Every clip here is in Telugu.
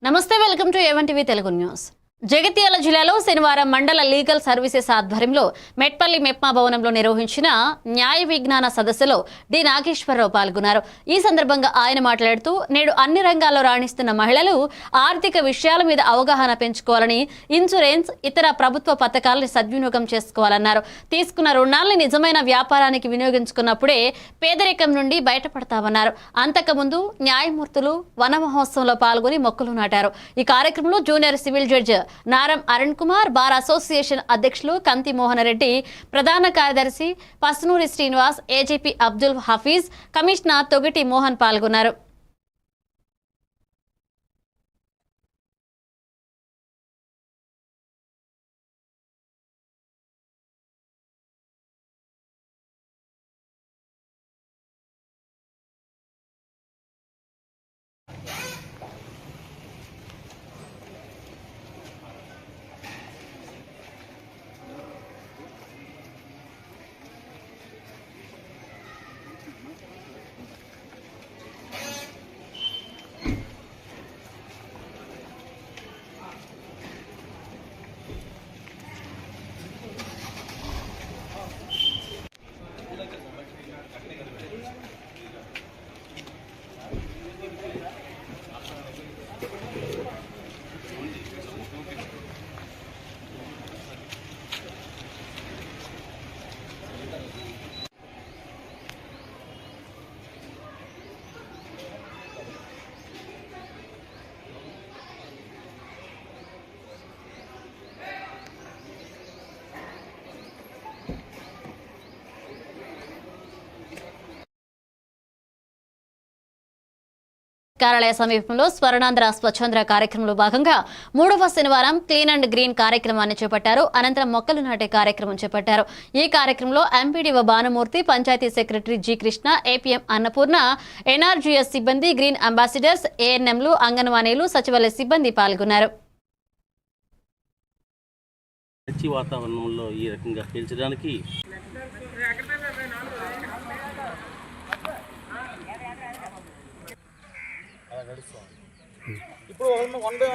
నమస్తే, welcome to A1 TV Telugu news. Jagtial జిల్లాలో శనివారం మండల లీగల్ సర్వీసెస్ ఆధ్వర్యంలో మెట్పల్లి మెప్మా భవనంలో నిర్వహించిన న్యాయ విజ్ఞాన సదస్సులో డి నాగేశ్వరరావు పాల్గొన్నారు. ఈ సందర్భంగా ఆయన మాట్లాడుతూ నేడు అన్ని రంగాల్లో రాణిస్తున్న మహిళలు ఆర్థిక విషయాల మీద అవగాహన పెంచుకోవాలని, ఇన్సూరెన్స్, ఇతర ప్రభుత్వ పథకాలను సద్వినియోగం చేసుకోవాలన్నారు. తీసుకున్న రుణాలను నిజమైన వ్యాపారానికి వినియోగించుకున్నప్పుడే పేదరికం నుండి బయటపడతామన్నారు. అంతకుముందు న్యాయమూర్తులు వన మహోత్సవంలో పాల్గొని మొక్కలు నాటారు. ఈ కార్యక్రమంలో junior civil judge Naram Arun Kumar, bar association అధ్యక్షులు కంతి మోహన్ రెడ్డి, ప్రధాన కార్యదర్శి పస్నూరి శ్రీనివాస్, ఏజీపీ అబ్దుల్ హఫీజ్, కమిషనర్ తొగిటి మోహన్ పాల్గొన్నారు. కార్యాలయ సమీపంలో స్వర్ణాంధ్ర స్వచ్ఛంద్ర కార్యక్రమంలో భాగంగా 3వ శనివారం క్లీన్ అండ్ గ్రీన్ కార్యక్రమాన్ని చేపట్టారు. అనంతరం మొక్కలు నాటే కార్యక్రమం చేపట్టారు. ఈ కార్యక్రమంలో MPDO Bhanumurthy, panchayat secretary G Krishna, APM Annapurna, NRGS సిబ్బంది, గ్రీన్ అంబాసిడర్స్, ఏఎన్ఎంలు, అంగన్వాడీలు, సచివాలయ సిబ్బంది పాల్గొన్నారు. మంచి వాతావరణంలో ఈ రకంగా పీల్చడానికి ఇప్పుడు వన్ డే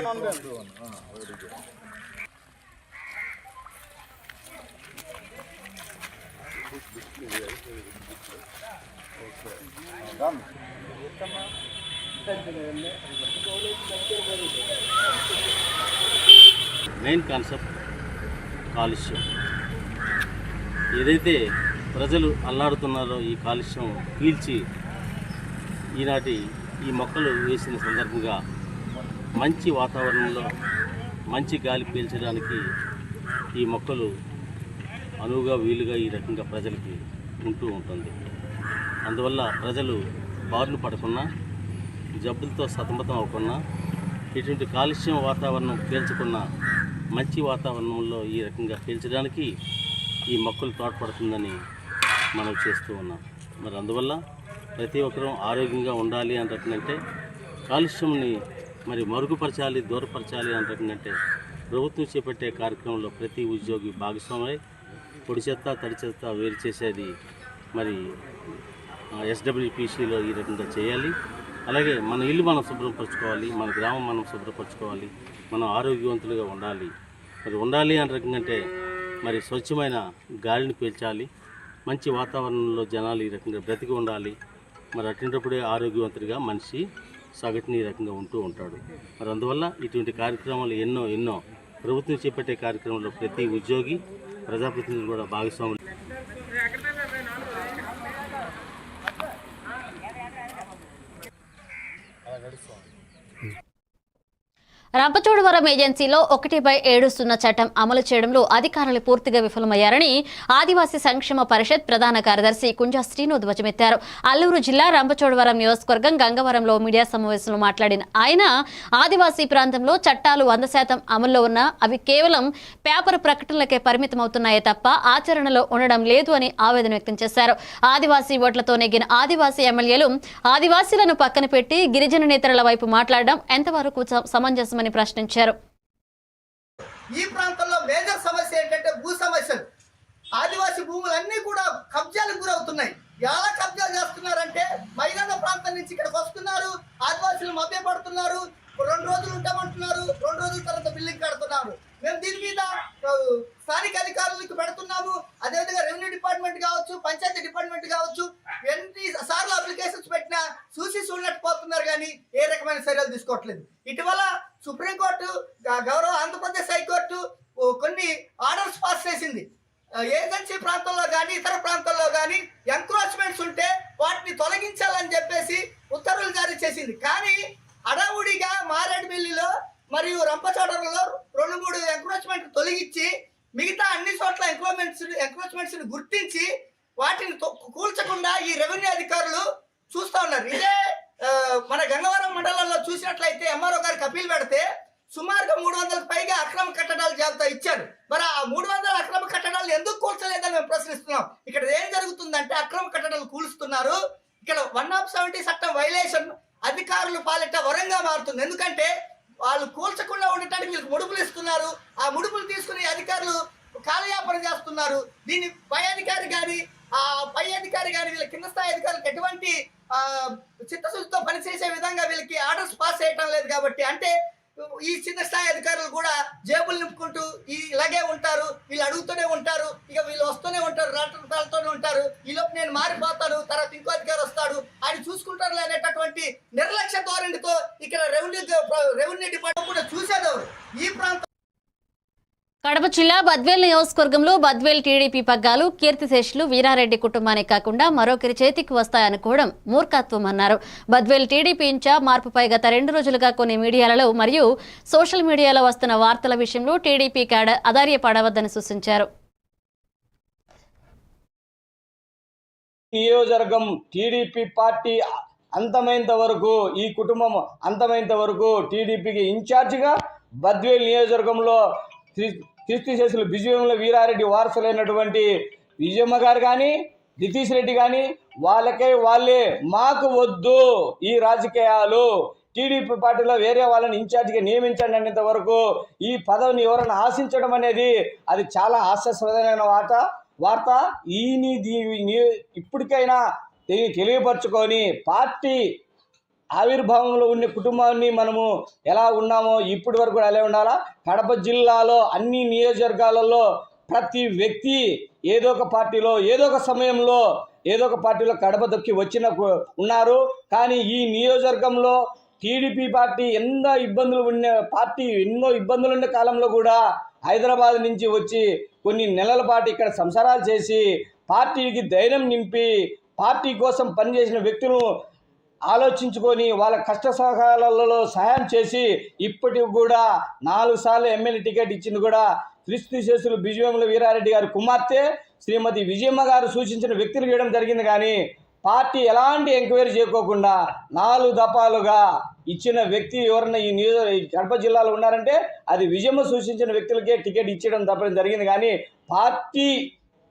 మెయిన్ కాన్సెప్ట్ కాలుష్యం. ఏదైతే ప్రజలు అల్లాడుతున్నారో ఈ కాలుష్యం పీల్చి ఈనాటి ఈ మొక్కలు వేసిన సందర్భంగా మంచి వాతావరణంలో మంచి గాలి పీల్చడానికి ఈ మొక్కలు అనువుగా వీలుగా ఈ రకంగా ప్రజలకి ఉంటూ ఉంటుంది. అందువల్ల ప్రజలు బారులు పడకుండా, జబ్బులతో సతమతం అవ్వకుండా, ఇటువంటి కాలుష్యం వాతావరణం పీల్చకున్న మంచి వాతావరణంలో ఈ రకంగా పీల్చడానికి ఈ మొక్కలు తోడ్పడుతుందని మనం చేస్తూ ఉన్నాం. మరి అందువల్ల ప్రతి ఒక్కరూ ఆరోగ్యంగా ఉండాలి అంటుందంటే కాలుష్యంని మరి మరుగుపరచాలి, దూరపరచాలి అంటుందంటే ప్రభుత్వం చేపట్టే కార్యక్రమంలో ప్రతి ఉద్యోగి భాగస్వామై పొడి చెత్త, తడి చెత్త వేరు చేసేది మరి ఎస్డబ్ల్యూపీసీలో ఈ రకంగా చేయాలి. అలాగే మన ఇల్లు మనం శుభ్రపరచుకోవాలి, మన గ్రామం మనం శుభ్రపరచుకోవాలి, మనం ఆరోగ్యవంతులుగా ఉండాలి. మరి ఉండాలి అని రకంగా మరి స్వచ్ఛమైన గాలిని పీల్చాలి, మంచి వాతావరణంలో జనాలు ఈ రకంగా బ్రతికి ఉండాలి. మరి అటువంటిప్పుడే ఆరోగ్యవంతుడిగా మనిషి సగటుని ఈ రకంగా ఉంటూ ఉంటాడు. మరి అందువల్ల ఇటువంటి కార్యక్రమాలు ఎన్నో ప్రభుత్వం చేపట్టే కార్యక్రమంలో ప్రతి ఉద్యోగి, ప్రజాప్రతినిధులు కూడా భాగస్వాములు. రంపచోడవరం ఏజెన్సీలో 1/7 చట్టం అమలు చేయడంలో అధికారులు పూర్తిగా విఫలమయ్యారని ఆదివాసీ సంక్షేమ పరిషత్ ప్రధాన కార్యదర్శి కుంజా శ్రీను ధ్వజమెత్తారు. అల్లూరు జిల్లా రంపచోడవరం నియోజకవర్గం గంగవరంలో మీడియా సమావేశంలో మాట్లాడిన ఆయన ఆదివాసీ ప్రాంతంలో చట్టాలు 100% అమల్లో ఉన్నా అవి కేవలం పేపర్ ప్రకటనలకే పరిమితమవుతున్నాయే తప్ప ఆచరణలో ఉండడం లేదు అని ఆవేదన వ్యక్తం చేశారు. ఆదివాసీ ఓట్లతో నెగ్గిన ఆదివాసీ ఎమ్మెల్యేలు ఆదివాసీలను పక్కన పెట్టి గిరిజన నేతల వైపు మాట్లాడడం ఎంతవరకు సమంజసం ప్రశ్నించారు. ఈ ప్రాంతంలో మేజర్ సమస్య ఏంటంటే భూ సమస్యలు. ఆదివాసీ భూములన్నీ కూడా కబ్జాలకు గురవుతున్నాయి. ఎలా కబ్జాలు చేస్తున్నారంటే మైదాన ప్రాంతం నుంచి ఇక్కడికి వస్తున్నారు, ఆదివాసీలు మభ్యపడుతున్నారు, 2 రోజులు ఉంటామంటున్నారు, 2 రోజుల తర్వాత బిల్డింగ్ కడుతున్నారు. మేము దీని మీద స్థానిక అధికారులకు పెడుతున్నాము. అదేవిధంగా రెవెన్యూ డిపార్ట్మెంట్ కావచ్చు, పంచాయతీ డిపార్ట్మెంట్ కావచ్చు, ఎన్ని సార్లు అప్లికేషన్స్ పెట్టినా చూడనట్టు పోతున్నారు కానీ ఏ రకమైన చర్యలు తీసుకోవట్లేదు. ఇటీవల సుప్రీంకోర్టు, గౌరవ ఆంధ్రప్రదేశ్ హైకోర్టు కొన్ని ఆర్డర్స్ పాస్ చేసింది. ఏజెన్సీ ప్రాంతంలో కానీ ఇతర ప్రాంతాల్లో కానీ ఎంక్రోచ్మెంట్స్ ఉంటే వాటిని తొలగించాలని చెప్పేసి ఉత్తర్వులు జారీ చేసింది. కానీ అడవుడిగా మారేడుమిల్లిలో మరియు రంపచోడవరంలో 2-3 ఎంక్రోచ్మెంట్ తొలగించి మిగతా అన్ని చోట్ల ఎంక్రోచ్మెంట్స్ గుర్తించి వాటిని కూల్చకుండా ఈ రెవెన్యూ అధికారులు చూస్తూ ఉన్నారు. ఇదే మన గంగవరం మండలంలో చూసినట్లయితే ఎంఆర్ఓ గారికి అప్పీల్ పెడితే సుమారుగా 300కు పైగా అక్రమ కట్టడాలు జాబితా ఇచ్చారు. మరి ఆ 300 అక్రమ కట్టడాలు ఎందుకు కూల్చలేదని మేము ప్రశ్నిస్తున్నాం. ఇక్కడ ఏం జరుగుతుందంటే అక్రమ కట్టడాలు కూలుస్తున్నారు. ఇక్కడ 170 చట్టం వైలేషన్ అధికారులు పాలిట వరంగా మారుతుంది. ఎందుకంటే వాళ్ళు కూల్చకుండా ఉండటానికి వీళ్ళకి ముడుపులు ఇస్తున్నారు. ఆ ముడుపులు తీసుకుని అధికారులు కాలయాపన చేస్తున్నారు. దీన్ని పై అధికారి కానీ వీళ్ళ కింద స్థాయి అధికారులకు ఎటువంటి చిత్తశుద్ధితో పనిచేసే విధంగా వీళ్ళకి ఆర్డర్స్ పాస్ చేయటం లేదు. కాబట్టి అంటే ఈ చిన్న స్థాయి అధికారులు కూడా జేబులు నింపుకుంటూ ఇలాగే ఉంటారు. వీళ్ళు అడుగుతూనే ఉంటారు, ఇక వీళ్ళు వస్తూనే ఉంటారు, రాష్ట్రాలతోనే ఉంటారు. ఈలోపు నేను మారిపోతాను, తర్వాత ఇంకో అధికారి వస్తాడు, ఆయన చూసుకుంటారు అనేటటువంటి నిర్లక్ష్య ధోరణితో ఇక్కడ రెవెన్యూ డిపార్ట్మెంట్ కూడా చూసేదెవరు ఈ ప్రాంతం. కడప జిల్లా బద్వేల్ నియోజకవర్గంలో బద్వేల్ టీడీపీ పగ్గాలు కీర్తిశేషులు వీరారెడ్డి కుటుంబానికి కాకుండా మరొకరి చేతికి వస్తాయనుకోవడం మూర్ఖత్వం అన్నారు. బద్వేల్ టీడీపీ ఇన్ఛార్జ్ మార్పుపై గత 2 రోజులుగా కొన్ని మీడియాలలో మరియు సోషల్ మీడియాలో వస్తున్న వార్తల విషయంలో టీడీపీ క్యాడర్ అధైర్యపడవద్దని సూచించారు. నియోజకవర్గం టీడీపీ పార్టీ అంతమైనంత వరకు, ఈ కుటుంబం అంతమైనంత వరకు టీడీపీకి ఇన్ఛార్జిగా బద్వేల్ నియోజకవర్గంలో కీర్తిశేషులు బిజువేముల వీరారెడ్డి వారసులైనటువంటి విజయమ్మ గారు కానీ నితీష్ రెడ్డి కానీ వాళ్ళే మాకు వద్దు ఈ రాజకీయాలు, టీడీపీ పార్టీలో వేరే వాళ్ళని ఇన్ఛార్జిగా నియమించండి అనేంత వరకు ఈ పదవిని ఎవరైనా ఆశించడం అనేది అది చాలా హాస్యాస్పదమైన వార్త. ఇప్పటికైనా తెలియపరచుకొని పార్టీ ఆవిర్భావంలో ఉన్న కుటుంబాన్ని మనము ఎలా ఉన్నామో ఇప్పటి వరకు కూడా అలా ఉండాలా. కడప జిల్లాలో అన్ని నియోజకవర్గాలలో ప్రతి వ్యక్తి ఏదో ఒక పార్టీలో ఏదో ఒక సమయంలో ఏదో ఒక పార్టీలో కడప దొక్కి వచ్చిన ఉన్నారు. కానీ ఈ నియోజకవర్గంలో టీడీపీ పార్టీ ఎన్నో ఇబ్బందులు ఉన్న కాలంలో కూడా హైదరాబాద్ నుంచి వచ్చి కొన్ని నెలల పాటు ఇక్కడ సంసారాలు చేసి పార్టీకి ధైర్యం నింపి పార్టీ కోసం పనిచేసిన వ్యక్తులను ఆలోచించుకొని వాళ్ళ కష్ట సహాయాలలో సహాయం చేసి ఇప్పటికి కూడా 4 సార్లు ఎమ్మెల్యే టికెట్ ఇచ్చింది కూడా కీర్తిశేషులు బిజువేముల వీరారెడ్డి గారి కుమార్తె శ్రీమతి విజయమ్మ గారు సూచించిన వ్యక్తులు ఇవ్వడం జరిగింది. కానీ పార్టీ ఎలాంటి ఎంక్వైరీ చేయకోకుండా 4 దఫాలుగా ఇచ్చిన వ్యక్తి ఎవరన్నా ఈ కడప జిల్లాలో ఉన్నారంటే అది విజయమ్మ సూచించిన వ్యక్తులకే టికెట్ ఇచ్చడం తప్పడం జరిగింది. కానీ పార్టీ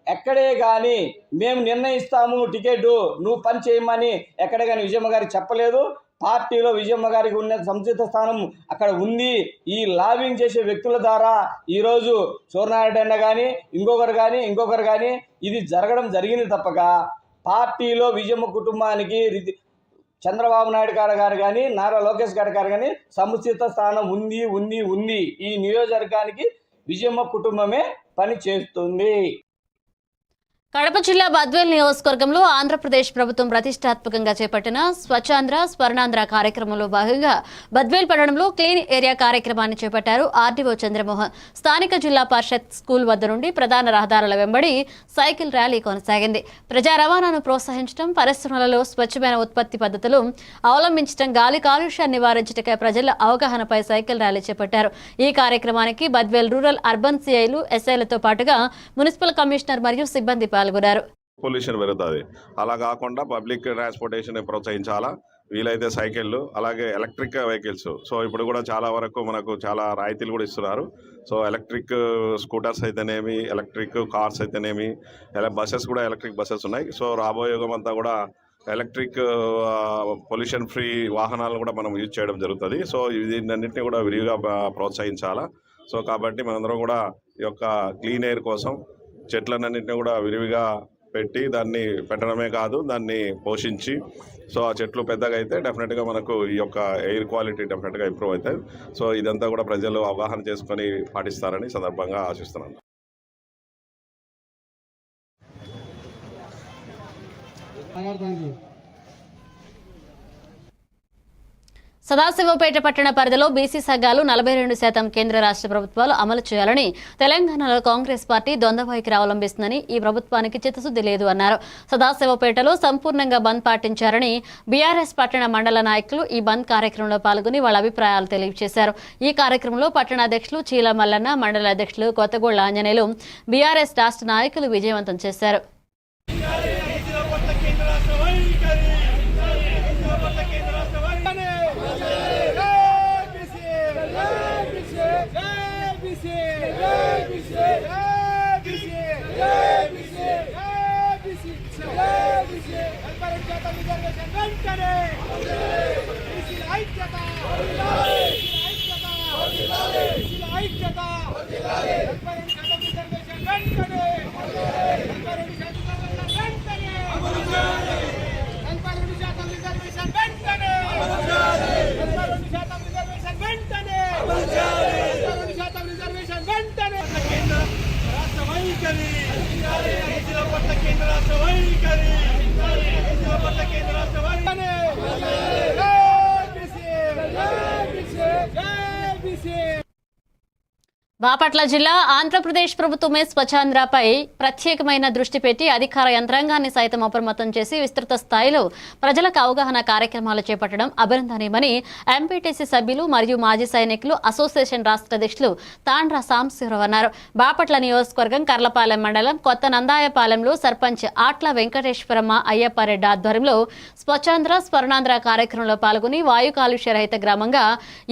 ఎక్కడే కానీ మేము నిర్ణయిస్తాము టికెట్ నువ్వు పని చేయమని ఎక్కడే కానీ విజయమ్మ గారికి చెప్పలేదు. పార్టీలో విజయమ్మ గారికి ఉన్న సముచిత స్థానం అక్కడ ఉంది. ఈ లాబింగ్ చేసే వ్యక్తుల ద్వారా ఈరోజు సూర్యనారాయణ అన్న కానీ ఇంకొకరు కానీ ఇది జరిగింది తప్పక పార్టీలో విజయమ్మ కుటుంబానికి చంద్రబాబు నాయుడు గారు కానీ నారా లోకేష్ గారు కానీ సముచిత స్థానం ఉంది. ఈ నియోజకవర్గానికి విజయమ్మ కుటుంబమే పని చేస్తుంది. కడప జిల్లా బద్వేల్ నియోజకవర్గంలో ఆంధ్రప్రదేశ్ ప్రభుత్వం ప్రతిష్టాత్మకంగా చేపట్టిన స్వచ్ఛాంధ్ర స్వర్ణాంధ్ర కార్యక్రమంలో భాగంగా బద్వేల్ పట్టణంలో క్లీన్ ఏరియా కార్యక్రమాన్ని చేపట్టారు ఆర్డీఓ చంద్రమోహన్. స్థానిక జిల్లా పరిషత్ స్కూల్ వద్ద నుండి ప్రధాన రహదారుల వెంబడి సైకిల్ ర్యాలీ కొనసాగింది. ప్రజా రవాణాను ప్రోత్సహించడం, పరిశ్రమలలో స్వచ్ఛమైన ఉత్పత్తి పద్ధతులు అవలంబించడం, గాలి కాలుష్యాన్ని నివారించటకై ప్రజల అవగాహనపై సైకిల్ ర్యాలీ చేపట్టారు. ఈ కార్యక్రమానికి బద్వేల్ రూరల్ అర్బన్ సిఐలు, ఎస్ఐలతో పాటుగా మున్సిపల్ కమిషనర్ మరియు సిబ్బంది పాల్గొన్నారు. పొల్యూషన్ పెరుగుతుంది. అలా కాకుండా పబ్లిక్ ట్రాన్స్పోర్టేషన్ ప్రోత్సహించాలా. వీలైతే సైకిళ్ళు, అలాగే ఎలక్ట్రిక్ వెహికల్స్. సో ఇప్పుడు కూడా చాలా వరకు మనకు చాలా రాయితీలు కూడా ఇస్తున్నారు. సో ఎలక్ట్రిక్ స్కూటర్స్ అయితేనేమి, ఎలక్ట్రిక్ కార్స్ అయితేనేమి, బస్సెస్ కూడా ఎలక్ట్రిక్ బస్సెస్ ఉన్నాయి. సో రాబోయే యుగం అంతా కూడా ఎలక్ట్రిక్ పొల్యూషన్ ఫ్రీ వాహనాలను కూడా మనం యూజ్ చేయడం జరుగుతుంది. సో దీన్నింటినీ కూడా విరివిగా ప్రోత్సహించాలా. సో కాబట్టి మనందరం కూడా ఈ యొక్క క్లీన్ ఎయిర్ కోసం చెట్లన్నింటినీ కూడా విరివిగా పెట్టి దాన్ని పెట్టడమే కాదు, దాన్ని పోషించి సో ఆ చెట్లు పెద్దగా అయితే డెఫినెట్గా మనకు ఈ యొక్క ఎయిర్ క్వాలిటీ డెఫినెట్గా ఇంప్రూవ్ అవుతుంది. సో ఇదంతా కూడా ప్రజలు అవగాహన చేసుకొని పాటిస్తారని సందర్భంగా ఆశిస్తున్నాను. సదాశివపేట పట్టణ పరిధిలో బీసీ సంఘాలు 42% కేంద్ర రాష్ట్ర ప్రభుత్వాలు అమలు చేయాలని తెలంగాణలో కాంగ్రెస్ పార్టీ ద్వంద్వవైఖరి అవలంబిస్తుందని, ఈ ప్రభుత్వానికి చిత్తశుద్ధి లేదు అన్నారు. సదాశివపేటలో సంపూర్ణంగా బంద్ పాటించారని బీఆర్ఎస్ పట్టణ మండల నాయకులు ఈ బంద్ కార్యక్రమంలో పాల్గొని వాళ్ళ అభిప్రాయాలు తెలియజేశారు. ఈ కార్యక్రమంలో పట్టణ అధ్యక్షులు చీల మల్లన్న, మండల అధ్యక్షులు కొత్తగోళ్ల ఆంజనేయులు, బీఆర్ఎస్ రాష్ట్ర నాయకులు విజయవంతం చేశారు. బాపట్ల జిల్లా ఆంధ్రప్రదేశ్ ప్రభుత్వమే స్వచ్ఛాంధ్రపై ప్రత్యేకమైన దృష్టి పెట్టి అధికార యంత్రాంగాన్ని సైతం అప్రమత్తం చేసి విస్తృత స్థాయిలో ప్రజలకు అవగాహన కార్యక్రమాలు చేపట్టడం అభినందనీయమని ఎంపీటీసీ సభ్యులు మరియు మాజీ సైనికులు అసోసియేషన్ రాష్ట్ర అధ్యక్షులు తాండ్ర సాంబశివరావు అన్నారు. బాపట్ల నియోజకవర్గం కర్లపాలెం మండలం కొత్త నందాయపాలెంలో సర్పంచ్ ఆట్ల వెంకటేశ్వరమ్మ అయ్యప్పారెడ్డి ఆధ్వర్యంలో స్వచ్ఛాంధ్ర స్వర్ణాంధ్ర కార్యక్రమంలో పాల్గొని వాయు కాలుష్య రహిత గ్రామంగా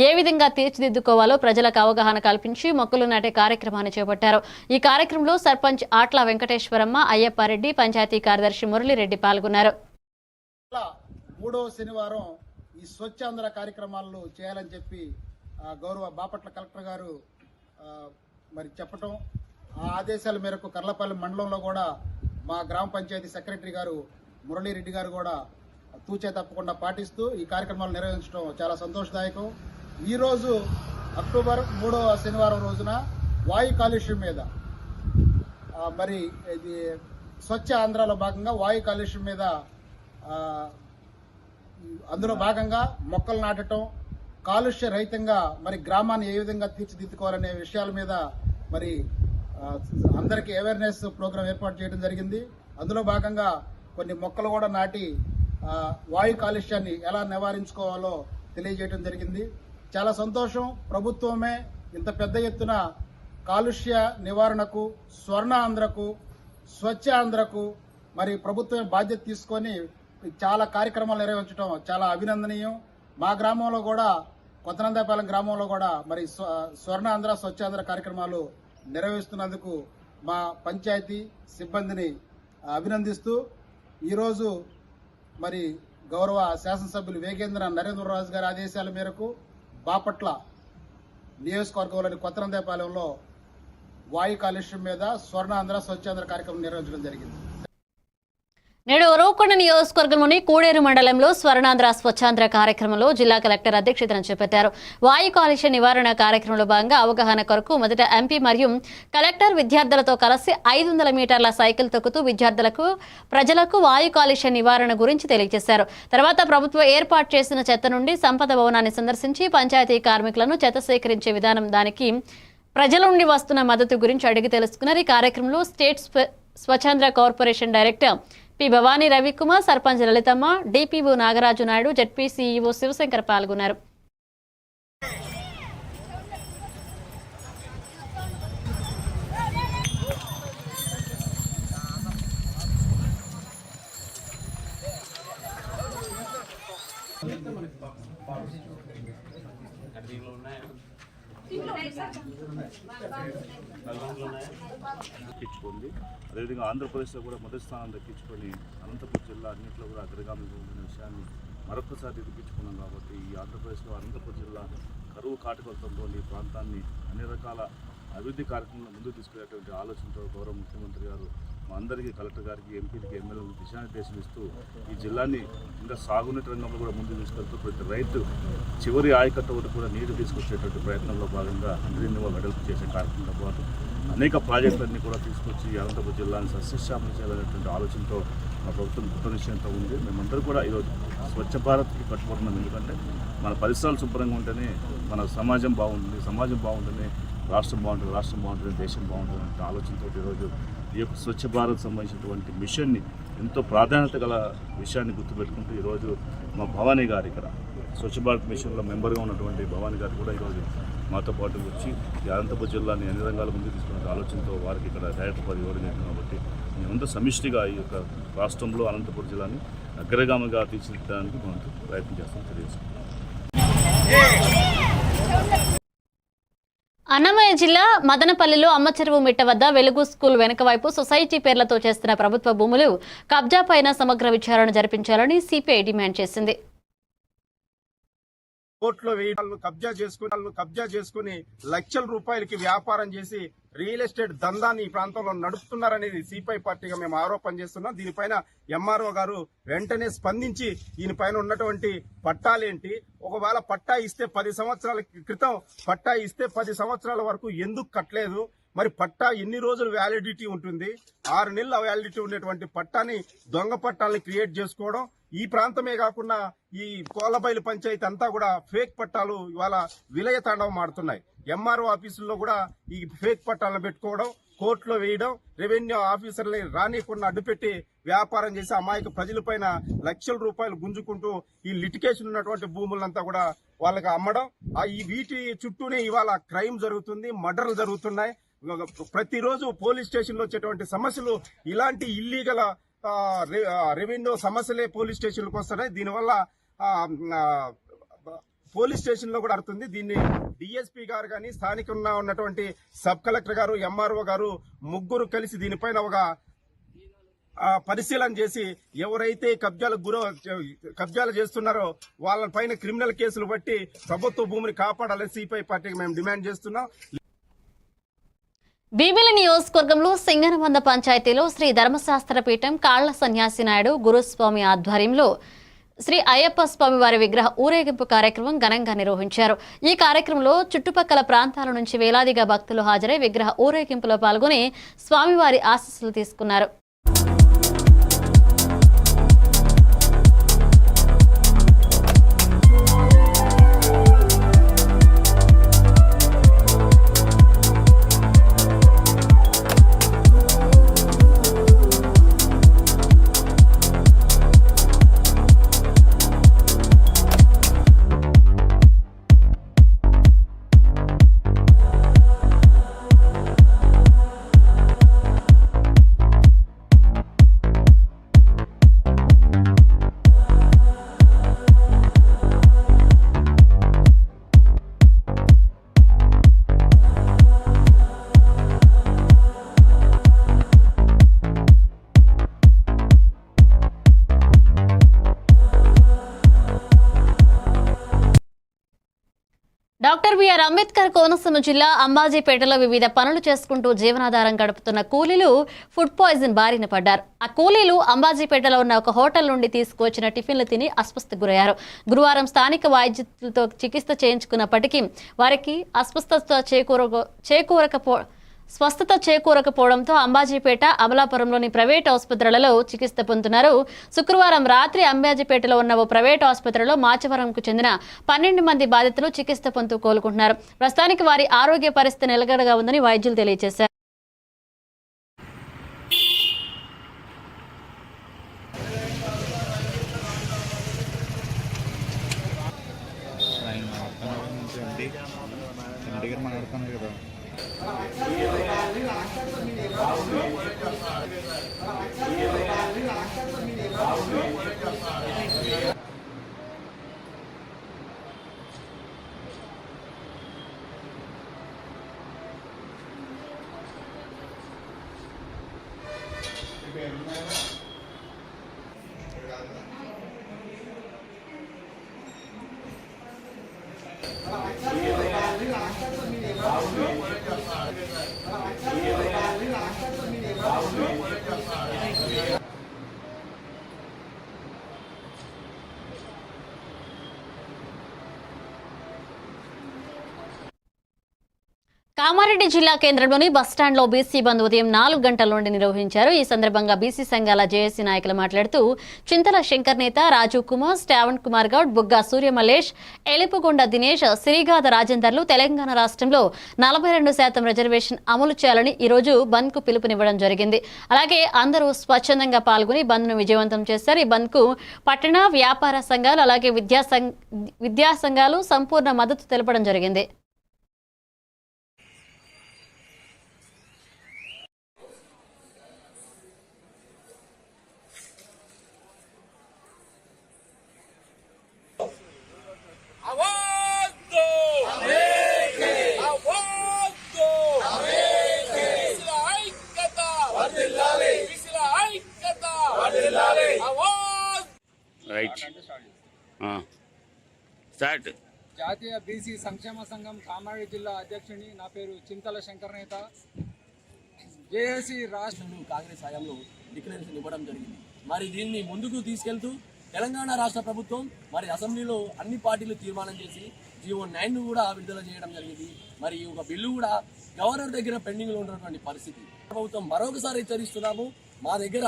ఏ విధంగా తీర్చిదిద్దుకోవాలో ప్రజలకు అవగాహన కల్పించి మొక్కలు నాటే కార్యక్రమాన్ని చేపట్టారు. ఈ కార్యక్రమంలో సర్పంచ్ ఆట్ల వెంకటేశ్వరమ్మ అయ్యప్పారెడ్డి, పంచాయతీ కార్యదర్శి మురళిరెడ్డి పాల్గొన్నారు. 3వ శనివారం ఈ స్వచ్ఛాంధ్ర కార్యక్రమాలను చేయాలని చెప్పి గౌరవ బాపట్ల కలెక్టర్ గారు మరి చెప్పటం, ఆ ఆదేశాల మేరకు కర్లపాలెం మండలంలో కూడా మా గ్రామ పంచాయతీ సెక్రటరీ గారు మురళిరెడ్డి గారు కూడా తూచే తప్పకుండా పాటిస్తూ ఈ కార్యక్రమాలు నిర్వహించడం చాలా సంతోషదాయకం. ఈరోజు అక్టోబర్ 3వ శనివారం రోజున వాయు కాలుష్యం మీద మరి ఇది స్వచ్ఛ ఆంధ్రాలో భాగంగా వాయు కాలుష్యం మీద అందులో భాగంగా మొక్కలు నాటడం, కాలుష్య రహితంగా మరి గ్రామాన్ని ఏ విధంగా తీర్చిదిద్దుకోవాలనే విషయాల మీద మరి అందరికీ అవేర్నెస్ ప్రోగ్రాం ఏర్పాటు చేయడం జరిగింది. అందులో భాగంగా కొన్ని మొక్కలు కూడా నాటి వాయు కాలుష్యాన్ని ఎలా నివారించుకోవాలో తెలియజేయడం జరిగింది. చాలా సంతోషం. ప్రభుత్వమే ఇంత పెద్ద ఎత్తున కాలుష్య నివారణకు, స్వర్ణ ఆంధ్రకు, స్వచ్ఛ ఆంధ్రకు మరి ప్రభుత్వమే బాధ్యత తీసుకొని చాలా కార్యక్రమాలు నిర్వహించడం చాలా అభినందనీయం. మా గ్రామంలో కూడా కొత్తనందాయపాలెం గ్రామంలో కూడా మరి స్వర్ణ ఆంధ్ర, స్వచ్ఛ ఆంధ్ర కార్యక్రమాలు నిర్వహిస్తున్నందుకు మా పంచాయతీ సిబ్బందిని అభినందిస్తూ ఈరోజు మరి గౌరవ శాసనసభ్యులు వేగేంద్ర నరేంద్రరాజు గారి ఆదేశాల మేరకు బాపట్ల నియోజకవర్గంలోని కొత్తనందాయపాలెంలో వాయు కాలుష్యం మీద స్వర్ణాంధ్ర స్వచ్ఛాంధ్ర కార్యక్రమం నిర్వహించడం జరిగింది. నేడు ఉరవకొండ నియోజకవర్గంలోని కూడేరు మండలంలో స్వర్ణాంధ్ర స్వచ్ఛాంధ్ర కార్యక్రమంలో జిల్లా కలెక్టర్ అధ్యక్షతన చేపట్టారు. వాయు కాలుష్య నివారణ కార్యక్రమంలో భాగంగా అవగాహన కొరకు మొదట ఎంపీ మరియు కలెక్టర్ విద్యార్థులతో కలిసి 500 మీటర్ల సైకిల్ తొక్కుతూ ప్రజలకు వాయు కాలుష్య నివారణ గురించి తెలియజేశారు. తర్వాత ప్రభుత్వం ఏర్పాటు చేసిన చెత్త నుండి సంపద భవనాన్ని సందర్శించి పంచాయతీ కార్మికులను చెత్త సేకరించే విధానం, దానికి ప్రజల నుండి వస్తున్న మద్దతు గురించి అడిగి తెలుసుకున్నారు. ఈ కార్యక్రమంలో state Swachhandhra corporation director P Bhavani Ravikumar, sarpanch Lalithamma, DPO Nagaraju Naidu, ZP CEO Sivasankar పాల్గొన్నారు. దక్కించుకుంది. అదేవిధంగా ఆంధ్రప్రదేశ్లో కూడా మొదటి స్థానం దక్కించుకొని అనంతపురం జిల్లా అన్నింటిలో కూడా అగ్రగామిగా ఉన్న విషయాన్ని మరొకసారి నిరూపించుకున్నాం. కాబట్టి ఈ ఆంధ్రప్రదేశ్లో అనంతపురం జిల్లా కరువు కాటకొలతంతో ఈ ప్రాంతాన్ని అన్ని రకాల అభివృద్ధి కార్యక్రమాలను ముందుకు తీసుకునేటువంటి ఆలోచనతో గౌరవ ముఖ్యమంత్రి గారు మా అందరికీ కలెక్టర్ గారికి, ఎంపీలకి, ఎమ్మెల్యేలకు దిశానిర్దేశం ఇస్తూ ఈ జిల్లాని ఇంకా సాగునీటి రంగంలో కూడా ముందుకు తీసుకెళ్తూ ప్రతి రైతు చివరి ఆయకట్ట వరకు కూడా నీరు తీసుకొచ్చేటువంటి ప్రయత్నంలో భాగంగా అందరినీ వెడల్పు చేసే కార్యక్రమంతో పాటు అనేక ప్రాజెక్టులన్నీ కూడా తీసుకొచ్చి అనంతపురం జిల్లాను సస్యశ్యామలం చేయాలనేటువంటి ఆలోచనతో మా ప్రభుత్వం కృతనిశ్చయంతో ఉంది. మేమందరూ కూడా ఈరోజు స్వచ్ఛ భారత్కి కట్టుబడుతున్నాం. ఎందుకంటే మన పరిసరాలు శుభ్రంగా ఉంటేనే మన సమాజం బాగుంటుంది, సమాజం బాగుంటేనే రాష్ట్రం బాగుంటుంది, రాష్ట్రం బాగుంటుంది, దేశం బాగుంటుంది అనే ఆలోచనతో ఈరోజు ఈ యొక్క స్వచ్ఛ భారత్ సంబంధించినటువంటి మిషన్ని ఎంతో ప్రాధాన్యత గల విషయాన్ని గుర్తుపెట్టుకుంటూ ఈరోజు మా భవానీ గారు ఇక్కడ స్వచ్ఛ భారత్ మిషన్లో మెంబర్గా ఉన్నటువంటి భవానీ గారు కూడా ఈరోజు మాతో పాటు వచ్చి ఈ అనంతపురం జిల్లాని అన్ని రంగాల ముందుకు తీసుకునే ఆలోచనతో వారికి ఇక్కడ డైరెక్టర్ పదవి ఇవ్వడం జరిగింది. కాబట్టి మేమంతా సమిష్టిగా ఈ యొక్క రాష్ట్రంలో అనంతపురం జిల్లాని అగ్రగామిగా తీర్చిదిద్దడానికి మనం ప్రయత్నం చేస్తాం. తెలియజేస్తాం. అన్నమయ్య జిల్లా మదనపల్లిలో అమ్మచెరువు మిట్ట వద్ద వెలుగు స్కూల్ వెనుక వైపు సొసైటీ పేర్లతో చేస్తున్న ప్రభుత్వ భూములు కబ్జా పైన సమగ్ర విచారణ జరిపించాలని సిపిఐ డిమాండ్ చేసింది. కోర్టులో వేయడాలను కబ్జా చేసుకుని లక్షల రూపాయలకి వ్యాపారం చేసి రియల్ ఎస్టేట్ దందాన్ని ఈ ప్రాంతంలో నడుపుతున్నారనేది సిపిఐ పార్టీగా మేము ఆరోపణ చేస్తున్నాం. దీనిపైన ఎంఆర్ఓ గారు వెంటనే స్పందించి దీనిపైన ఉన్నటువంటి పట్టాలేంటి, ఒకవేళ పట్టా ఇస్తే 10 సంవత్సరాల క్రితం పట్టా ఇస్తే 10 సంవత్సరాల వరకు ఎందుకు కట్టలేదు, మరి పట్టా ఎన్ని రోజులు వ్యాలిడిటీ ఉంటుంది, 6 నెలల వ్యాలిడిటీ ఉండేటువంటి పట్టాని దొంగ పట్టాలని క్రియేట్ చేసుకోవడం, ఈ ప్రాంతమే కాకుండా ఈ కోలబైలు పంచాయతీ అంతా కూడా ఫేక్ పట్టాలు ఇవాళ విలయ తాండవం ఆడుతున్నాయి. ఎంఆర్ఓ ఆఫీసుల్లో కూడా ఈ ఫేక్ పట్టాలను పెట్టుకోవడం, కోర్టులో వేయడం, రెవెన్యూ ఆఫీసర్లని రానియకుండా అడ్డుపెట్టి వ్యాపారం చేసి అమాయక ప్రజలపైన లక్షల రూపాయలు గుంజుకుంటూ ఈ లిటికేషన్ ఉన్నటువంటి భూములంతా కూడా వాళ్ళకి అమ్మడం, ఈ వీటి చుట్టూనే ఇవాళ క్రైమ్ జరుగుతుంది, మర్డర్లు జరుగుతున్నాయి. ప్రతిరోజు పోలీస్ స్టేషన్ లో వచ్చేటువంటి సమస్యలు ఇలాంటి ఇల్లీగల్ రెవెన్యూ సమస్యలే పోలీస్ స్టేషన్లకు వస్తున్నాయి. దీనివల్ల పోలీస్ స్టేషన్ లో కూడా అడుగుతుంది. దీన్ని డిఎస్పీ గారు కానీ స్థానికంగా ఉన్నటువంటి సబ్ కలెక్టర్ గారు, ఎంఆర్ఓ గారు ముగ్గురు కలిసి దీనిపైన ఒక పరిశీలన చేసి ఎవరైతే కబ్జాలు చేస్తున్నారో వాళ్ళపైన క్రిమినల్ కేసులు బట్టి ప్రభుత్వ భూమిని కాపాడాలని సిపిఐ పార్టీకి మేము డిమాండ్ చేస్తున్నాం. భీమిలి నియోజకవర్గంలో సింగనవంద పంచాయతీలో శ్రీ ధర్మశాస్త్ర పీఠం కాళ్ల సన్యాసి నాయుడు గురుస్వామి ఆధ్వర్యంలో శ్రీ అయ్యప్ప స్వామి వారి విగ్రహ ఊరేగింపు కార్యక్రమం ఘనంగా నిర్వహించారు. ఈ కార్యక్రమంలో చుట్టుపక్కల ప్రాంతాల నుంచి వేలాదిగా భక్తులు హాజరై విగ్రహ ఊరేగింపులో పాల్గొని స్వామివారి ఆశీస్సులు తీసుకున్నారు. డాక్టర్ బిఆర్ అంబేద్కర్ కోనసీమ జిల్లా అంబాజీపేటలో వివిధ పనులు చేసుకుంటూ జీవనాధారం గడుపుతున్న కూలీలు ఫుడ్ పాయిజన్ బారిన పడ్డారు. ఆ కూలీలు అంబాజీపేటలో ఉన్న ఒక హోటల్ నుండి తీసుకువచ్చిన టిఫిన్లు తిని అస్వస్థకు గురయ్యారు. గురువారం స్థానిక వైద్యులతో చికిత్స చేయించుకున్నప్పటికీ వారికి స్వస్థత చేకూరకపోవడంతో అంబాజీపేట, అమలాపురంలోని ప్రైవేట్ ఆసుపత్రులలో చికిత్స పొందుతున్నారు. శుక్రవారం రాత్రి అంబాజీపేటలో ఉన్న ఓ ప్రైవేట్ ఆసుపత్రిలో మాచవరంకు చెందిన 12 మంది బాధితులు చికిత్స పొందుతూ కోలుకుంటున్నారు. ప్రస్తుతానికి వారి ఆరోగ్య పరిస్థితి నిలకడగా ఉందని వైద్యులు తెలియజేశారు. కామారెడ్డి జిల్లా కేంద్రంలోని బస్టాండ్లో బీసీ బంద్ ఉదయం 4 గంటల నుండి నిర్వహించారు. ఈ సందర్భంగా బీసీ సంఘాల జేఏసీ నాయకులు మాట్లాడుతూ చింతల శంకర్ నేత, రాజు కుమార్, శ్రావణ్ కుమార్ గౌడ్, బుగ్గా సూర్యమల్లేష్, ఎలిపుగొండ దినేష్, సిరిగాద రాజేందర్లు తెలంగాణ రాష్ట్రంలో 42% రిజర్వేషన్ అమలు చేయాలని ఈ రోజు బంద్ కు పిలుపునివ్వడం జరిగింది. అలాగే అందరూ స్వచ్ఛందంగా పాల్గొని బంద్ ను విజయవంతం చేశారు. ఈ బంద్ కు పట్టణ వ్యాపార సంఘాలు అలాగే విద్యా సంఘాలు సంపూర్ణ మద్దతు తెలపడం జరిగింది. జాతీయ బీసీ సంక్షేమ సంఘం కామారెడ్డి జిల్లా అధ్యక్షుని. నా పేరు చింతల శంకర్ నేత. జేఏసీ రాష్ట్ర కాంగ్రెస్ హయాంలో డిక్లరేషన్ ఇవ్వడం జరిగింది. మరి దీన్ని ముందుకు తీసుకెళ్తూ తెలంగాణ రాష్ట్ర ప్రభుత్వం మరి అసెంబ్లీలో అన్ని పార్టీలు తీర్మానం చేసి జీవో 9 కూడా విడుదల చేయడం జరిగింది. మరి ఒక బిల్లు కూడా గవర్నర్ దగ్గర పెండింగ్ లో ఉన్నటువంటి పరిస్థితి. ప్రభుత్వం మరొకసారి హెచ్చరిస్తున్నాము, మా దగ్గర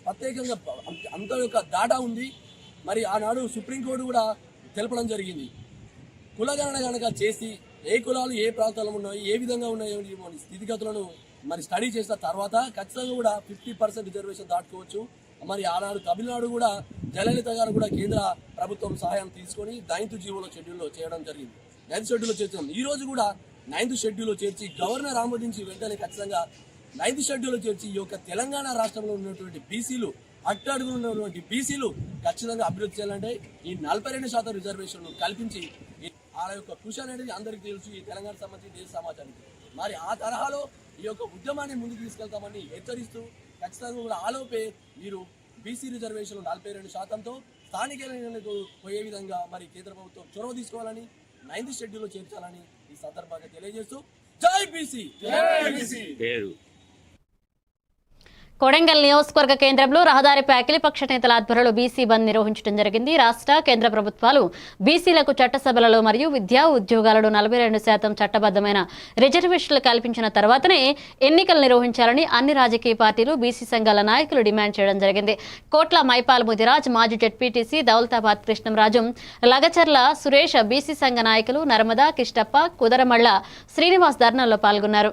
ప్రత్యేకంగా అంత యొక్క డాటా ఉంది. మరి ఆనాడు సుప్రీంకోర్టు కూడా తెలపడం జరిగింది. కులగణన కనుక చేసి ఏ కులాలు ఏ ప్రాంతాల్లో ఉన్నాయి, ఏ విధంగా ఉన్నాయో స్థితిగతులను మరి స్టడీ చేసిన తర్వాత ఖచ్చితంగా కూడా 50% రిజర్వేషన్ దాటుకోవచ్చు. మరి ఆనాడు తమిళనాడు కూడా జయలలిత గారు కూడా కేంద్ర ప్రభుత్వం సహాయం తీసుకొని 9th జీవోలో షెడ్యూల్లో చేయడం జరిగింది. 9th షెడ్యూల్లో చేర్చాం. ఈ రోజు కూడా 9th షెడ్యూల్లో చేర్చి గవర్నర్ ఆమోదించి వెంటనే ఖచ్చితంగా 9th షెడ్యూల్లో చేర్చి ఈ యొక్క తెలంగాణ రాష్ట్రంలో ఉన్నటువంటి బీసీలు అట్టడుగు ఉన్నటువంటి బీసీలు ఖచ్చితంగా అభివృద్ధి చేయాలంటే ఈ 42% రిజర్వేషన్లు కల్పించి ఆ యొక్క కృషి అనేది అందరికీ తెలుసు. ఈ తెలంగాణ సంబంధించి దేశ సమాజానికి మరి ఆ తరహాలో ఈ యొక్క ఉద్యమాన్ని ముందుకు తీసుకెళ్తామని హెచ్చరిస్తూ ఖచ్చితంగా కూడా ఆలోపే మీరు బీసీ రిజర్వేషన్లు 42%తో స్థానిక ఎన్నికలకు పోయే విధంగా మరి కేంద్ర ప్రభుత్వం చొరవ తీసుకోవాలని 9th షెడ్యూల్లో చేర్చాలని ఈ సందర్భంగా తెలియజేస్తూ జై బీసీ. కొడంగల్ నియోజకవర్గ కేంద్రంలో రహదారిపై అఖిలపక్ష నేతల ఆధ్వర్యంలో బీసీ బంద్ నిర్వహించడం జరిగింది. రాష్ట్ర కేంద్ర ప్రభుత్వాలు బీసీలకు చట్టసభలలో మరియు విద్యా ఉద్యోగాలలో 42% చట్టబద్దమైన రిజర్వేషన్లు కల్పించిన తర్వాతనే ఎన్నికలు నిర్వహించాలని అన్ని రాజకీయ పార్టీలు బీసీ సంఘాల నాయకులు డిమాండ్ చేయడం జరిగింది. కోట్ల మైపాల్ ముదిరాజ్, మాజీ జెడ్పీటీసీ దౌలతాబాద్ కృష్ణంరాజు, లగచర్ల సురేష్, బీసీ సంఘ నాయకులు నర్మదా, కిష్టప్ప, కుదరమళ్ల శ్రీనివాస్ ధర్నాల్లో పాల్గొన్నారు.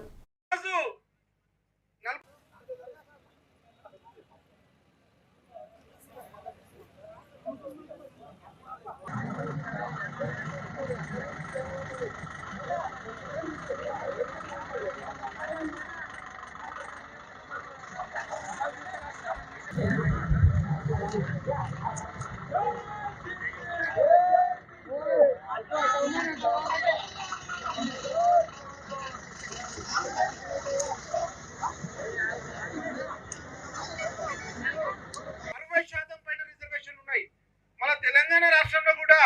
తెలంగాణ రాష్ట్రంలో కూడా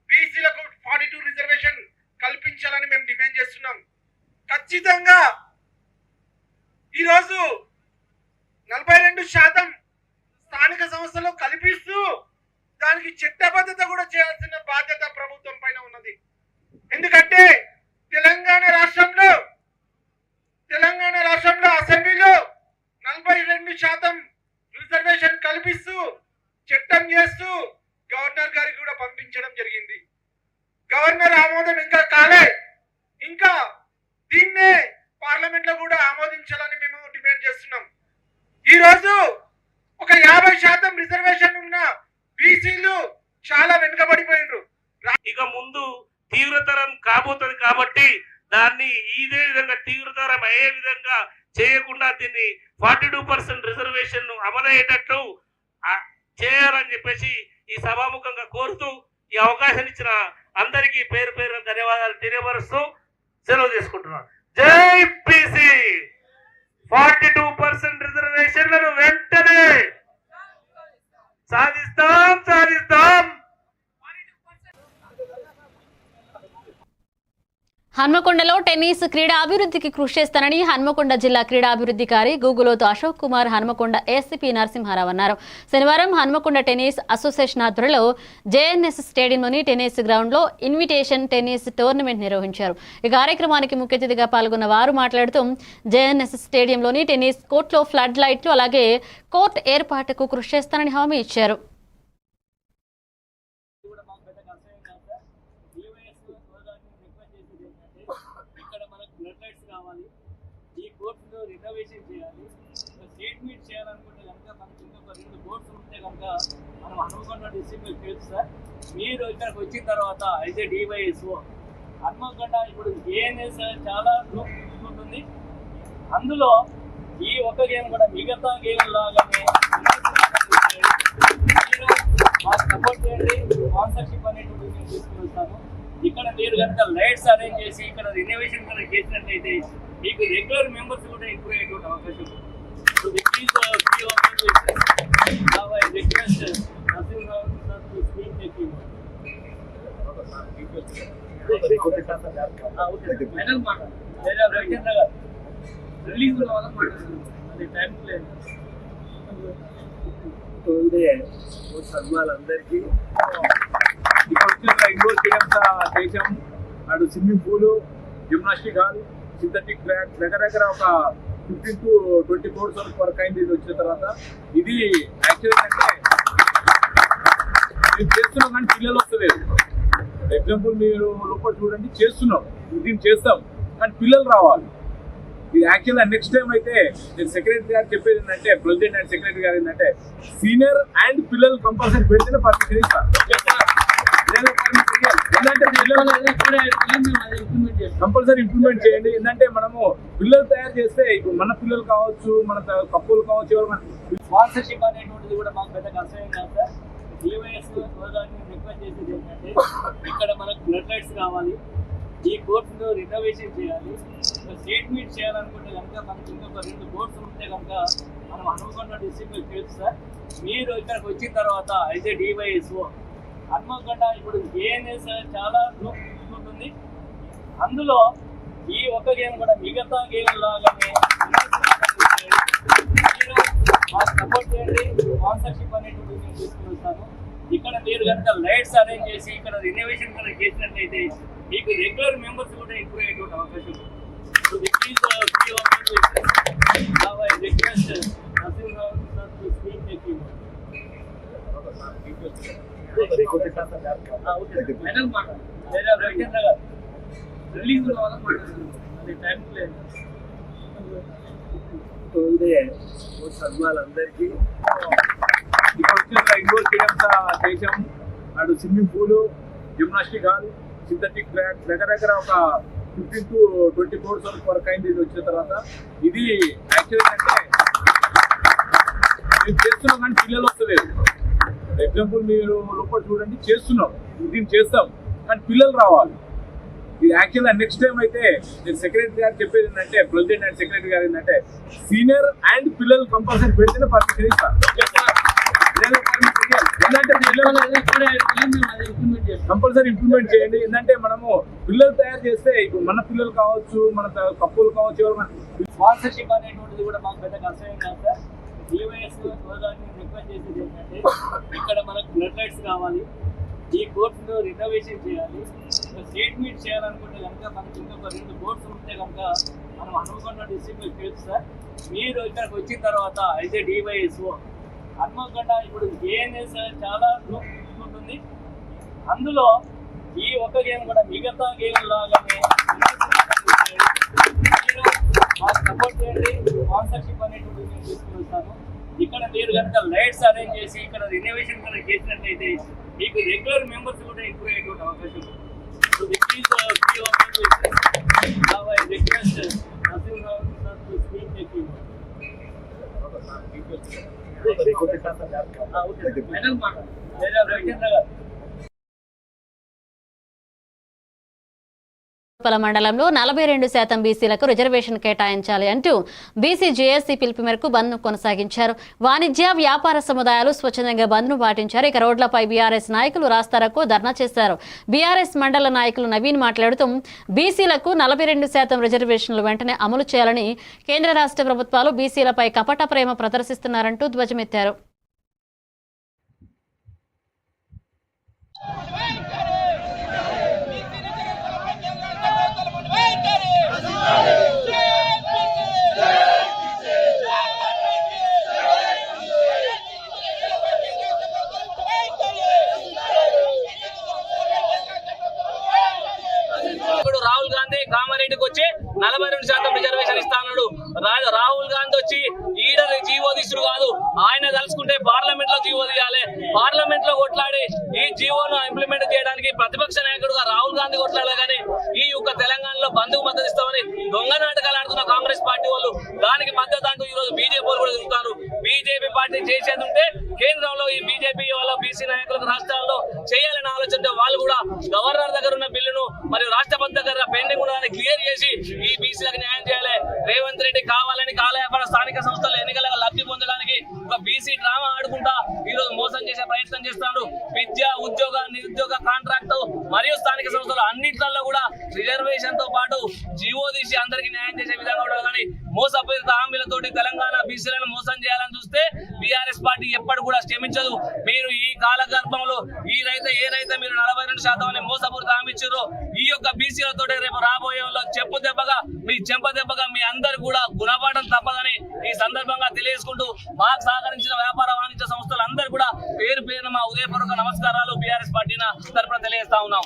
బీసీలకు 42 రిజర్వేషన్ కల్పించాలని మేము డిమాండ్ చేస్తున్నాం. ఖచ్చితంగా ఈరోజు 42% స్థానిక సంస్థల్లో కల్పిస్తూ దానికి చట్టబద్ధత కూడా చేయాల్సిన బాధ్యత ప్రభుత్వం పైన ఉన్నది. ఎందుకంటే తెలంగాణ రాష్ట్రంలో అసెంబ్లీలో 42% రిజర్వేషన్ కల్పిస్తూ చట్టం చేస్తూ గవర్నర్ గారికి కూడా పంపించడం జరిగింది. గవర్నర్ ఆమోదం ఇంకా కాలే. ఇంకా దీన్నే పార్లమెంట్ లో కూడా ఆమోదించాలని మేము డిమాండ్ చేస్తున్నాం. ఈ రోజు ఒక 50% రిజర్వేషన్ ఉన్న బీసీలు చాలా వెనుకబడిపోయినారు. ఇక ముందు తీవ్రతరం కాబోతుంది కాబట్టి దాన్ని ఇదే విధంగా తీవ్రతరం అయ్యే విధంగా చేయకుండా దీన్ని 42% రిజర్వేషన్ అమలయ్యేటట్టు చేయాలని చెప్పేసి ఈ సభాముఖంగా కోరుతూ ఈ అవకాశం ఇచ్చిన అందరికీ పేరు పేరు ధన్యవాదాలు తెలియపరుస్తూ సెలవు తీసుకుంటున్నాను. జై బీసీ. 42% రిజర్వేషన్లను వెంటనే సాధిస్తాం. హన్మకొండలో టెన్నిస్ క్రీడా అభివృద్ధికి కృషి చేస్తానని హన్మకొండ జిల్లా క్రీడాభివృద్ధికారి గూగులోతు అశోక్ కుమార్ హన్మకొండ ఏసీపీ నరసింహారావు అన్నారు. శనివారం హన్మకొండ టెన్నిస్ అసోసియేషన్ ఆధ్వర్యంలో జేఎన్ఎస్ స్టేడియంలోని టెన్నిస్ గ్రౌండ్లో ఇన్విటేషన్ టెన్నిస్ టోర్నమెంట్ నిర్వహించారు. ఈ కార్యక్రమానికి ముఖ్య అతిథిగా పాల్గొన్న వారు మాట్లాడుతూ జేఎన్ఎస్ స్టేడియంలోని టెన్నిస్ కోర్టులో ఫ్లడ్ లైట్లు అలాగే కోర్టు ఏర్పాటుకు కృషి చేస్తానని హామీ ఇచ్చారు. ఈ కోర్సులో రినోవేషన్ చేయాలి. స్టేట్ మీట్ చేయాలనుకుంటే కనుక మనకి ఇంకొక 2 కోర్సులు ఉంటే కనుక మనం హన్మకొండ డిస్ట్రిక్ట్ తెలుసు సార్. మీరు ఇక్కడికి వచ్చిన తర్వాత అయితే డివైఎస్ఓ హన్మకొండ ఇప్పుడు ఏఎన్ఎస్ చాలా ఉంటుంది. అందులో ఈ ఒక్క గేమ్ కూడా మిగతా గేమ్ లాగానే మీరు మాకు సపోర్ట్ చేయండి. స్పాన్సర్షిప్ అనేటువంటి నేను తీసుకువస్తాను. ఇక్కడ మీరు కనుక లైట్స్ అరేంజ్ చేసి ఇక్కడ రినోవేషన్ కనుక చేసినట్లయితే మీకు రెగ్యులర్ మెంబర్స్ కూడా ఇంప్రూవ్ అయ్యేటువంటి అవకాశం ఉంది. So this is request Narasimharao sir to speak taking final మాట లేదా రవిచంద్ర గారు రిలీజ్ వల్ల మాట్లాడుతున్నారు. అది టైం లేదు. అందరికీ ఇక్కడ వచ్చిన ఇండోర్ స్టేడియంస్ చేసాం. అటు swimming pool, gymnastic hall, synthetic track దగ్గర ఒక 15 to 20 crores వరకు అయింది. ఇది వచ్చిన తర్వాత ఇది యాక్చువల్ అంటే మేము చేస్తున్నాం కానీ పిల్లలు వస్తలేదు. ఎగ్జాంపుల్ మీరు లోపల చూడండి, చేస్తున్నాం, దీన్ని చేస్తాం కానీ పిల్లలు రావాలి. ఇది యాక్చువల్గా నెక్స్ట్ టైం అయితే నేను సెక్రటరీ గారు చెప్పేది ఏంటంటే, ప్రెసిడెంట్ అండ్ సెక్రటరీ గారు ఏంటంటే సీనియర్ అండ్ పిల్లలు కంపల్సరీ పెడితేనే పర్మిషన్ ఇస్తారు. కంపల్సరీ ఇంప్లిమెంట్ చేయండి. ఏంటంటే మనము పిల్లలు తయారు చేస్తే ఇప్పుడు మన పిల్లలు కావచ్చు, మన కప్పులు కావచ్చు, ఎవరు స్పాన్సర్షిప్ అనేటువంటిది కూడా మాకు పెద్ద కష్టం కాదు సార్. డివైఎస్ హోదాని రిక్వెస్ట్ చేసేది ఏంటంటే ఇక్కడ మనకు బ్లడ్ లైట్స్ కావాలి. ఈ కోర్సులో రినోవేషన్ చేయాలి. స్టేట్ మీట్ చేయాలనుకుంటే కనుక మనకి ఇంకొక 2 కోర్సులు ఉంటే కనుక మనం హన్మకొండ డిస్ట్రిక్ట్ తెలుసు సార్. మీరు ఇక్కడికి వచ్చిన తర్వాత అయితే డివైఎస్ఓ హన్మకొండ ఇప్పుడు ఏఎన్ఎస్ చాలా ఉంటుంది. అందులో ఈ ఒక్క గేమ్ కూడా మిగతా గేమ్ లాగానే మీరు మాకు సపోర్ట్ చేయండి. స్పాన్సర్షిప్ అనేటువంటి నేను తీసుకువస్తాను. ఇక్కడ మీరు కనుక లైట్స్ అరేంజ్ చేసి ఇక్కడ రినోవేషన్ కనుక చేసినట్లయితే మీకు రెగ్యులర్ మెంబర్స్ కూడా ఇంప్రూవ్ అయ్యేటువంటి అవకాశం ఉంది. So this is request Narasimharao sir to speak taking final మాట లేదా రవిచంద్ర గారు రిలీజ్ వల్ల మాట్లాడుతున్నారు. అది టైం లేదు. అందరికీ ఇక్కడ వచ్చిన ఇండోర్ స్టేడియంస్ చేసాం. అటు swimming pool, gymnastic hall, synthetic track దగ్గర ఒక 15 to 20 crores వరకు అయింది. ఇది వచ్చిన తర్వాత ఇది యాక్చువల్ అంటే మేము చేస్తున్నాం కానీ పిల్లలు వస్తలేదు. ఎగ్జాంపుల్ మీరు లోపల చూడండి, చేస్తున్నాం, దీన్ని చేస్తాం కానీ పిల్లలు రావాలి. ఇది యాక్చువల్గా నెక్స్ట్ టైం అయితే నేను సెక్రటరీ గారు చెప్పేది ఏంటంటే, ప్రెసిడెంట్ అండ్ సెక్రటరీ గారు ఏంటంటే సీనియర్ అండ్ పిల్లలు కంపల్సరీ పెడితేనే పర్మిషన్ ఇస్తారు. కంపల్సరీ ఇంప్లిమెంట్ చేయండి. ఏంటంటే మనము పిల్లలు తయారు చేస్తే ఇప్పుడు మన పిల్లలు కావచ్చు, మన కప్పులు కావచ్చు, ఎవరు స్పాన్సర్షిప్ అనేటువంటిది కూడా మాకు పెద్ద కష్టం కాదు సార్. డివైఎస్ హోదాని రిక్వెస్ట్ చేసేది ఏంటంటే ఇక్కడ మనకు బ్లడ్ లైట్స్ కావాలి. ఈ కోర్సులో రినోవేషన్ చేయాలి. స్టేట్ మీట్ చేయాలనుకుంటే కనుక మనకి ఇంకొక 2 కోర్సులు ఉంటే కనుక మనం హన్మకొండ డిస్ట్రిక్ట్ తెలుసు సార్. మీరు ఇక్కడికి వచ్చిన తర్వాత అయితే డివైఎస్ఓ హన్మకొండ ఇప్పుడు ఏఎన్ఎస్ చాలా ఉంటుంది. అందులో ఈ ఒక్క గేమ్ కూడా మిగతా గేమ్ లాగానే మీరు మాకు సపోర్ట్ చేయండి. స్పాన్సర్షిప్ అనేటువంటి నేను తీసుకువస్తాను. ఇక్కడ మీరు కనుక లైట్స్ అరేంజ్ చేసి ఇక్కడ రినోవేషన్ కనుక చేసినట్లయితే మీకు రెగ్యులర్ మెంబర్స్ కూడా ఇంప్రూవ్ అయ్యేటువంటి అవకాశం ఉంది. So this is request Narasimharao sir to speak taking final మాట లేదా రవిచంద్ర గారు ఉత్పల మండలంలో 42% బీసీలకు రిజర్వేషన్ కేటాయించాలి అంటూ బీసీ జేఏసీ పిలుపు మేరకు బంద్ను కొనసాగించారు. వాణిజ్య వ్యాపార సముదాయాలు స్వచ్ఛందంగా బంద్ను పాటించారు. ఇక రోడ్లపై బీఆర్ఎస్ నాయకులు రాస్తారోకో ధర్నా చేశారు. బీఆర్ఎస్ మండల నాయకులు నవీన్ మాట్లాడుతూ బీసీలకు 42% రిజర్వేషన్లు వెంటనే అమలు చేయాలని కేంద్ర రాష్ట్ర ప్రభుత్వాలు బీసీలపై కపట ప్రేమ ప్రదర్శిస్తున్నారంటూ ధ్వజమెత్తారు. రాహుల్ గాంధీ కామారెడ్డికి వచ్చి 42% రిజర్వేషన్ ఇస్తాడు. రాహుల్ గాంధీ వచ్చి ఈడ జీవో తీసుడు కాదు, ఆయన తలుచుకుంటే పార్లమెంట్ లో జీవో తీయాలి. పార్లమెంట్ లో కొట్లాడి ఈ జీవోను ఇంప్లిమెంట్ చేయడానికి ప్రతిపక్ష నాయకుడుగా రాహుల్ గాంధీ కొట్లాడాలి. కానీ ఈ యొక్క తెలంగాణలో బంధుకు మద్దతు ఇస్తామని దొంగ నాటకాలు ఆడుతున్న కాంగ్రెస్ పార్టీ వాళ్ళు దానికి మద్దతు అంటూ ఈ రోజు బీజేపీ వాళ్ళు కూడా తిరుగుతారు. బీజేపీ పార్టీ చేసేది ఉంటే కేంద్రంలో ఈ బీజేపీ వాళ్ళ బీసీ నాయకులకు రాష్ట్రాల్లో చేయాలని ఆలోచనతో వాళ్ళు కూడా గవర్నర్ దగ్గర ఉన్న బిల్లును మరియు రాష్ట్రపతి దగ్గర పెండింగ్ ఉన్నదాన్ని క్లియర్ చేసి ఈ బీసీలకు న్యాయం చేయాలి. రేవంత్ రెడ్డి కావాలని కాలయాపన స్థానిక సంస్థల ఎన్నికలకు లబ్ధి పొందడానికి ఒక బీసీ డ్రామా ఆడుకుంటా ఈ రోజు మోసం చేసే ప్రయత్నం చేస్తాడు. విద్య, ఉద్యోగ, నిరుద్యోగ, కాంట్రాక్ట్ మరియు స్థానిక సంస్థలు అన్నింటిలో కూడా రిజర్వేషన్ తో పాటు జీవో తీసి అందరికీ న్యాయం చేసే విధంగా ఉండదు. కానీ మోసపూరిత హామీలతోటి తెలంగాణ బీసీలను మోసం చేయాలని చూస్తే బీఆర్ఎస్ పార్టీ ఎప్పటి కూడా క్షమించదు. మీరు ఈ కాలగర్భంలో ఏ రైతే మీరు 42% అని మోసపూరిత హామీ ఇచ్చారో ఈ యొక్క బీసీలతో రేపు రాబోయే చెప్పు దెబ్బగా మీ చెంప దెబ్బగా మీ అందరు కూడా గుణపాఠం తప్పదని ఈ సందర్భంగా తెలియజేసుకుంటూ మాకు సహకరించిన వ్యాపార వాణిజ్య సంస్థలు అందరూ కూడా పేరు పేరున మా ఉదయపూర్వక నమస్కారాలు బీఆర్ఎస్ పార్టీ తరఫున తెలియజేస్తా ఉన్నాం.